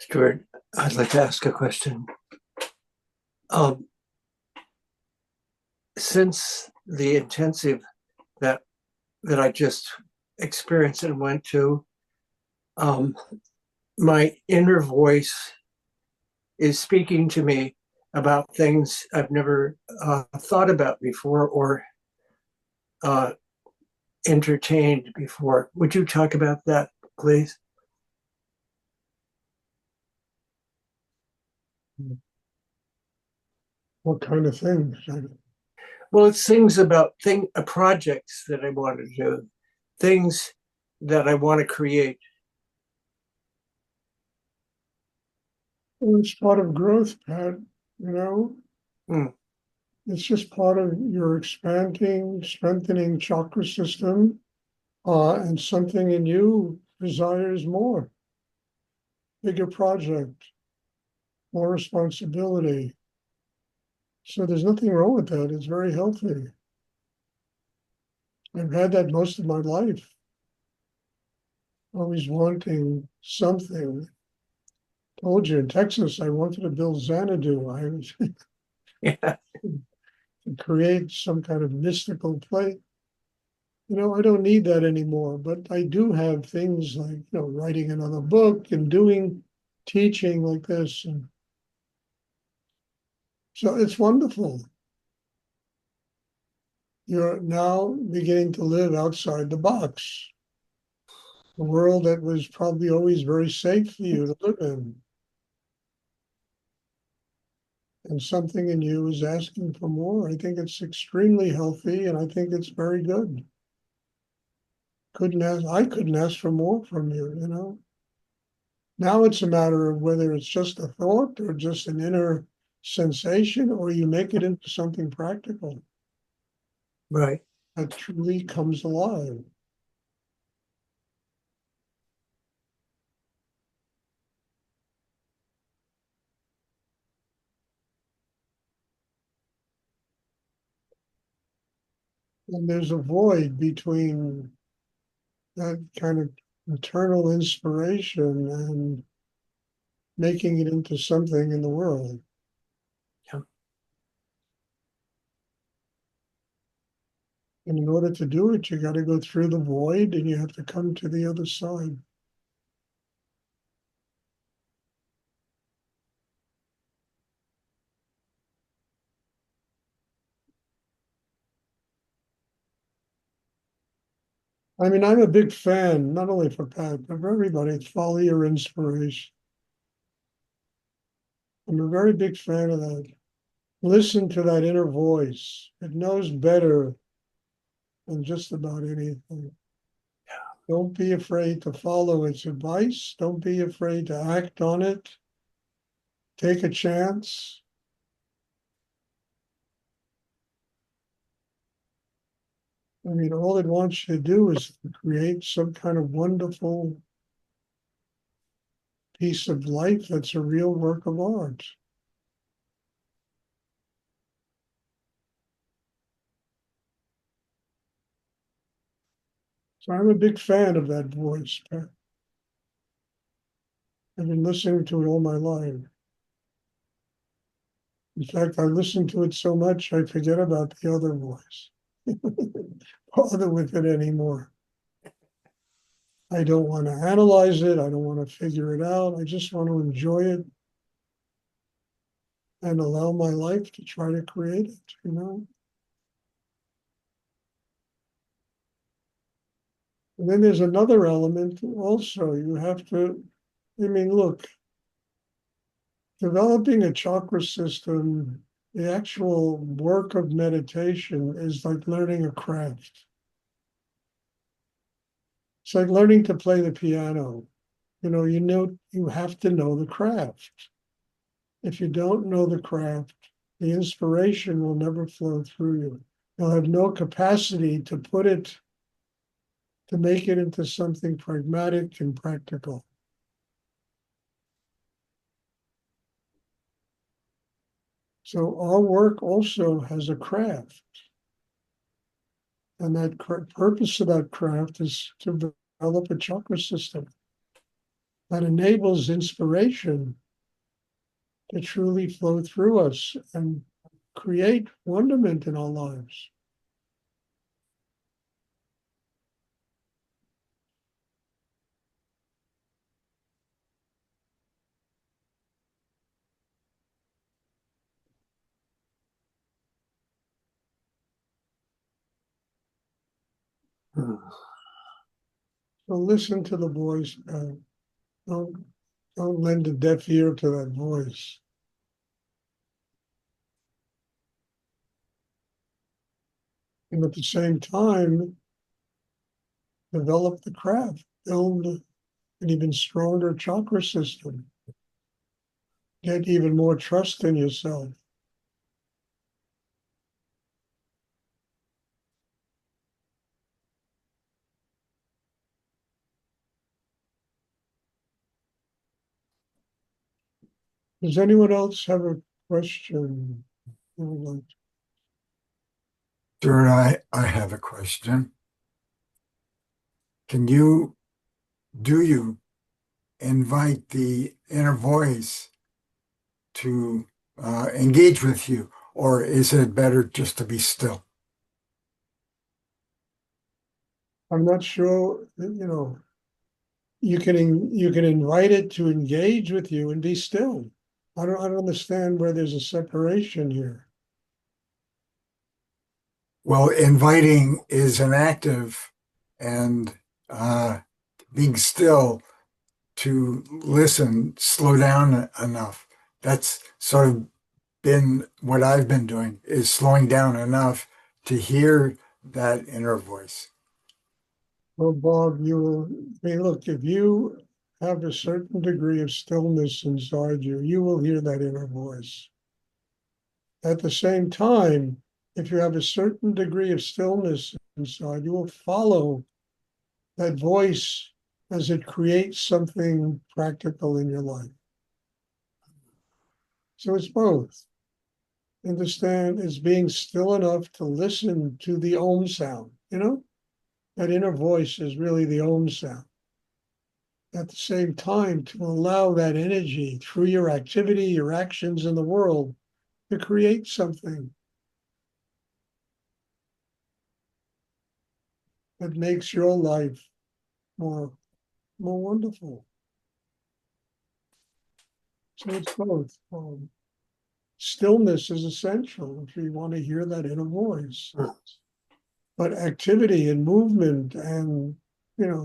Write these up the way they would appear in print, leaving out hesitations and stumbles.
Stuart, I'd like to ask a question. Um, since the intensive that that I just experienced and went to, um, my inner voice is speaking to me about things I've never thought about before or uh, entertained before. Would you talk about that, please? What kind of things? Well, it's things about projects that I want to do, things that I want to create. Well, it's part of growth, Pat. You know, Mm, it's just part of your expanding, strengthening chakra system, and something in you desires more, bigger project, more responsibility. So there's nothing wrong with that. It's very healthy. I've had that most of my life, always wanting something. Told you in Texas, I wanted to build Xanadu. I was yeah, to create some kind of mystical place. I don't need that anymore, but I do have things like, writing another book and doing teaching like this. And so it's wonderful. You're now beginning to live outside the box, a world that was probably always very safe for you to live in. And something in you is asking for more. I think it's extremely healthy and I think it's very good. I couldn't ask for more from you. Now it's a matter of whether it's just a thought or just an inner sensation, or you make it into something practical right. that truly comes alive. And there's a void between that kind of internal inspiration and making it into something in the world. Yeah. And in order to do it, you got to go through the void and you have to come to the other side. I mean, I'm a big fan, not only for Pat, but for everybody. Follow your inspiration. I'm a very big fan of that. Listen to that inner voice. It knows better than just about anything. Don't be afraid to follow its advice. Don't be afraid to act on it. Take a chance. I mean, all it wants you to do is to create some kind of wonderful piece of life that's a real work of art. So I'm a big fan of that voice. Pat. I've been listening to it all my life. In fact, I listen to it so much I forget about the other voice. Bother with it anymore. I don't want to analyze it. I don't want to figure it out. I just want to enjoy it and allow my life to try to create it. And then there's another element also. You have to, I mean, look, developing a chakra system, the actual work of meditation is like learning a craft. It's like learning to play the piano. You have to know the craft. If you don't know the craft, the inspiration will never flow through you. You'll have no capacity to make it into something pragmatic and practical. So our work also has a craft. And that purpose of that craft is to develop a chakra system. that enables inspiration to truly flow through us and create wonderment in our lives. Hmm. So listen to the voice. Don't don't lend a deaf ear to that voice. And at the same time, develop the craft, build an even stronger chakra system, get even more trust in yourself. Does anyone else have a question? Stuart, I have a question. Do you invite the inner voice to engage with you, or is it better just to be still? I'm not sure, you can invite it to engage with you and be still. I don't understand where there's a separation here. Well, inviting is an active, and uh, being still to listen, slow down enough. That's sort of been what I've been doing, is slowing down enough to hear that inner voice. Well, Bob, look, if you have a certain degree of stillness inside you, you will hear that inner voice. At the same time, if you have a certain degree of stillness inside, you will follow that voice as it creates something practical in your life. So it's both. Understand, it's being still enough to listen to the Om sound. That inner voice is really the Om sound. At the same time, to allow that energy through your activity, your actions in the world, to create something that makes your life more wonderful. So it's both. Stillness is essential if you want to hear that inner voice. But activity and movement and,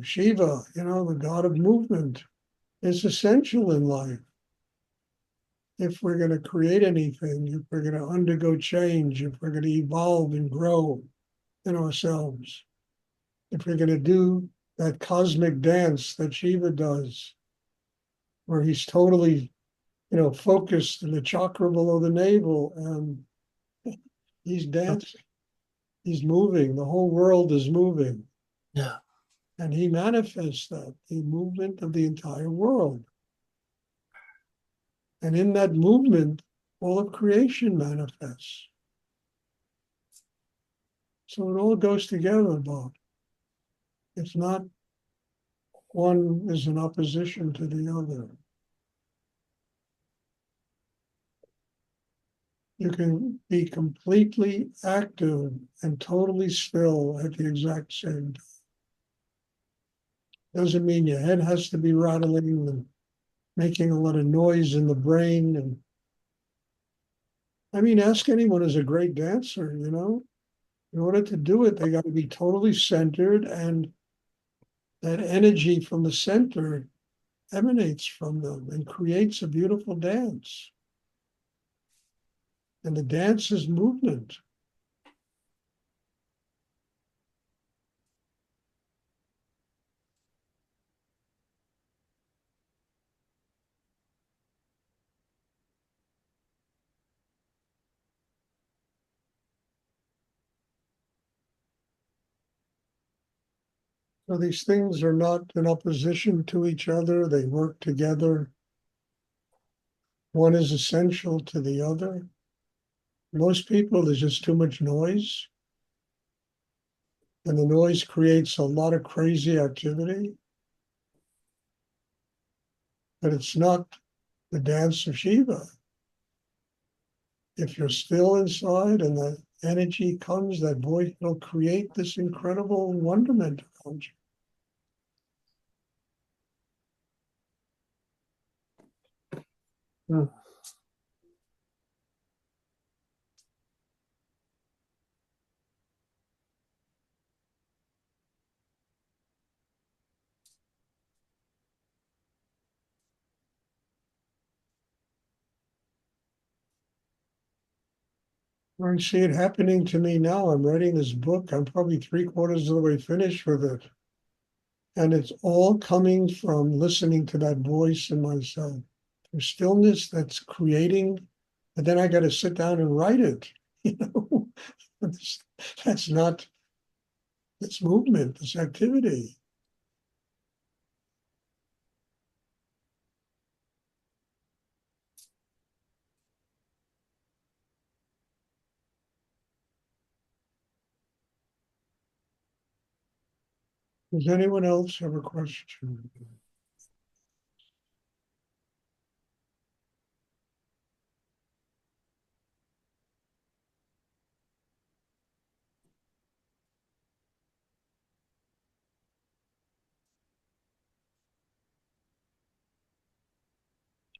Shiva, the god of movement, is essential in life. If we're going to create anything, if we're going to undergo change, if we're going to evolve and grow in ourselves, if we're going to do that cosmic dance that Shiva does, where he's totally, focused in the chakra below the navel, and he's dancing, he's moving, the whole world is moving. Yeah. And he manifests that, the movement of the entire world. And in that movement, all of creation manifests. So it all goes together, Bob. It's not one is in opposition to the other. You can be completely active and totally still at the exact same time. Doesn't mean your head has to be rattling and making a lot of noise in the brain. And ask anyone who's a great dancer, in order to do it, they got to be totally centered, and that energy from the center emanates from them and creates a beautiful dance. And the dance is movement. So these things are not in opposition to each other. They work together. One is essential to the other. Most people, there's just too much noise. And the noise creates a lot of crazy activity. but it's not the dance of Shiva. If you're still inside and that energy comes, that voice will create this incredible wonderment around you. I see it happening to me now. I'm writing this book. I'm probably 3/4 of the way finished with it. And it's all coming from listening to that voice in myself. The stillness that's creating, and then I got to sit down and write it. You know, that's not this movement, this activity. Does anyone else have a question?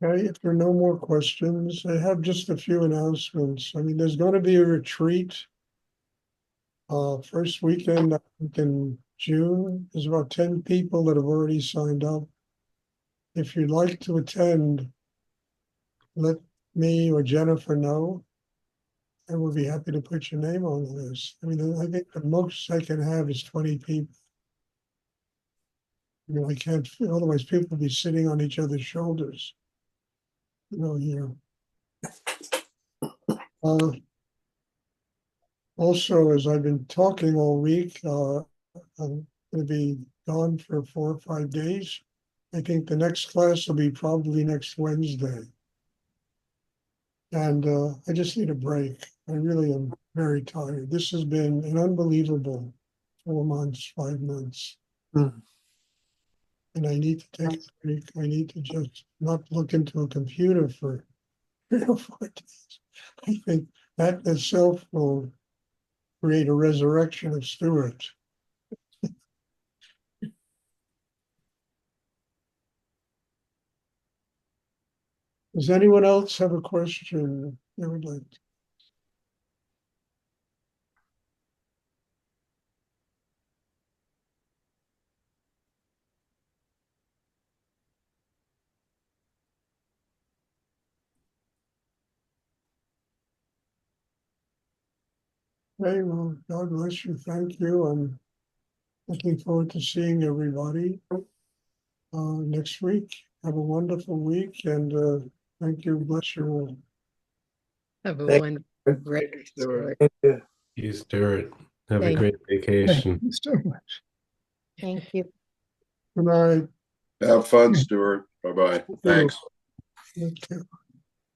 Okay, if there are no more questions, I have just a few announcements. I mean, there's going to be a retreat. First weekend, I think in June. There's about 10 people that have already signed up. If you'd like to attend, let me or Jennifer know, and we'll be happy to put your name on the list. I mean, I think the most I can have is 20 people. You know, I can't, otherwise people will be sitting on each other's shoulders. You know, here. Also, as I've been talking all week, I'm going to be gone for 4 or 5 days. I think the next class will be probably next Wednesday. And I just need a break. I really am very tired. This has been an unbelievable 4 months, 5 months. And I need to take a break. I need to just not look into a computer for 3 or 4 days. I think that itself will create a resurrection of Stuart. Does anyone else have a question they would like to? Okay, well, God bless you. Thank you. I'm looking forward to seeing everybody next week. Have a wonderful week, and thank you. Bless you all. Have a Thank wonderful you. break, Stuart. Thank you. You, Stuart. Have a Thank great vacation. Thank you so much. Thank you. Good night. Have fun, Stuart. Bye-bye. Thanks. Okay.